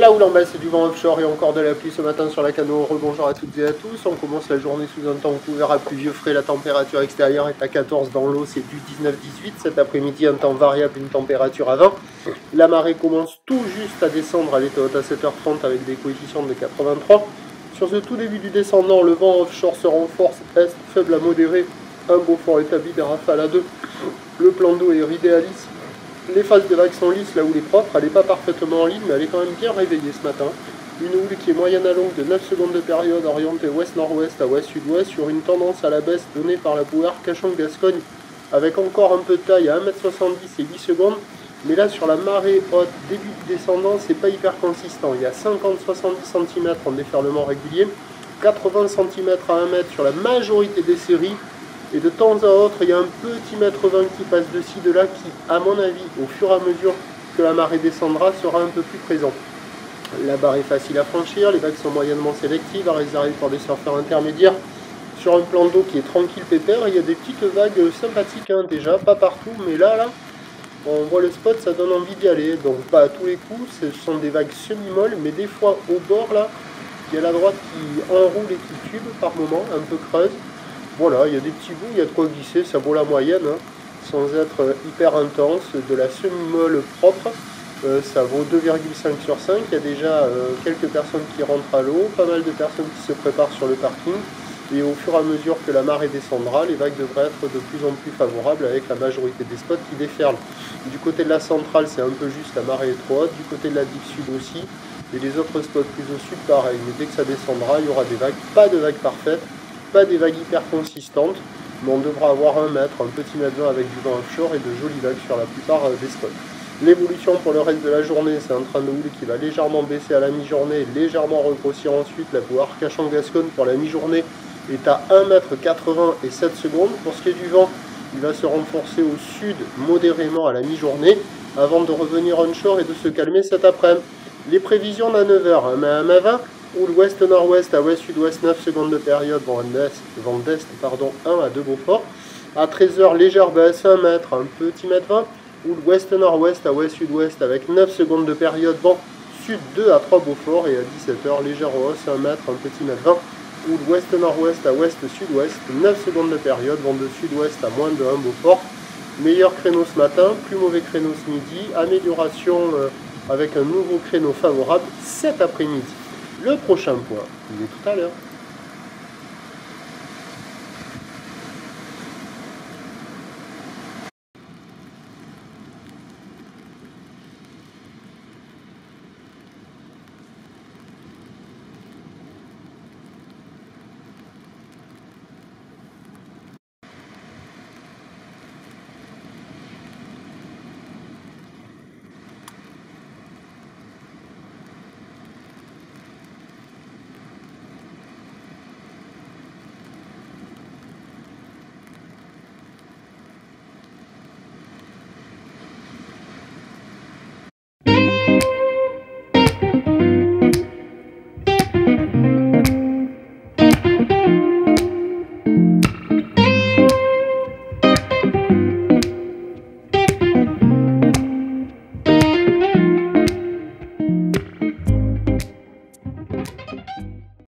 La houle en baisse, c'est du vent offshore et encore de la pluie ce matin sur la Cano. Rebonjour à toutes et à tous. On commence la journée sous un temps couvert à pluvieux frais. La température extérieure est à 14 dans l'eau, c'est du 19-18. Cet après-midi, un temps variable, une température à 20. La marée commence tout juste à descendre. Elle est haute à 7h30 avec des coefficients de 83. Sur ce tout début du descendant, le vent offshore se renforce, est faible à modéré. Un beau fort établi, des rafales à 2. Le plan d'eau est idéaliste. Les phases de vagues sont lisses, la houle est propre, elle n'est pas parfaitement en ligne, mais elle est quand même bien réveillée ce matin. Une houle qui est moyenne à longue de 9 secondes de période, orientée ouest-nord-ouest à ouest-sud-ouest, sur une tendance à la baisse donnée par la bouée Arcachon-Gascogne, avec encore un peu de taille à 1m70 et 8 secondes. Mais là, sur la marée haute, début du descendant, c'est pas hyper consistant. Il y a 50-70 cm en déferlement régulier, 80 cm à 1 mètre sur la majorité des séries. Et de temps à autre, il y a un petit mètre 20 qui passe de ci, de là, qui, à mon avis, au fur et à mesure que la marée descendra, sera un peu plus présent. La barre est facile à franchir, les vagues sont moyennement sélectives, elles arrivent pour des surfeurs intermédiaires. Sur un plan d'eau qui est tranquille pépère, il y a des petites vagues sympathiques déjà, pas partout, mais là, on voit le spot, ça donne envie d'y aller. Donc pas à tous les coups, ce sont des vagues semi-molles, mais des fois au bord, là, il y a la droite qui enroule et qui tube par moment, un peu creuse. Voilà, il y a des petits bouts, il y a de quoi glisser, ça vaut la moyenne, sans être hyper intense. De la semi-molle propre, ça vaut 2,5 sur 5. Il y a déjà quelques personnes qui rentrent à l'eau, pas mal de personnes qui se préparent sur le parking. Et au fur et à mesure que la marée descendra, les vagues devraient être de plus en plus favorables avec la majorité des spots qui déferlent. Du côté de la centrale, c'est un peu juste, la marée est trop haute. Du côté de la digue sud aussi. Et les autres spots plus au sud, pareil. Mais dès que ça descendra, il y aura des vagues, pas de vagues parfaites. Pas des vagues hyper consistantes, mais on devra avoir un mètre, un petit mètre 20 avec du vent offshore et de jolies vagues sur la plupart des spots. L'évolution pour le reste de la journée, c'est un train de houle qui va légèrement baisser à la mi-journée, légèrement regrossir ensuite. La bouée Arcachon-Gascogne pour la mi-journée est à 1,80 m et 7 secondes. Pour ce qui est du vent, il va se renforcer au sud modérément à la mi-journée avant de revenir onshore et de se calmer cet après-midi. Les prévisions à 9h, mais à 20h, houle ouest-nord-ouest à ouest-sud-ouest, 9 secondes de période, vent d'est, 1 à 2 Beaufort. À 13h, légère baisse, 1 mètre, un petit mètre 20. Houle ouest-nord-ouest à ouest-sud-ouest avec 9 secondes de période, vent sud 2 à 3 Beaufort. Et à 17h, légère hausse, 1 mètre, un petit mètre 20. Houle ouest-nord-ouest à ouest-sud-ouest, 9 secondes de période, vent de sud-ouest à moins de 1 Beaufort. Meilleur créneau ce matin, plus mauvais créneau ce midi, amélioration avec un nouveau créneau favorable cet après-midi. Le prochain point, il est tout à l'heure.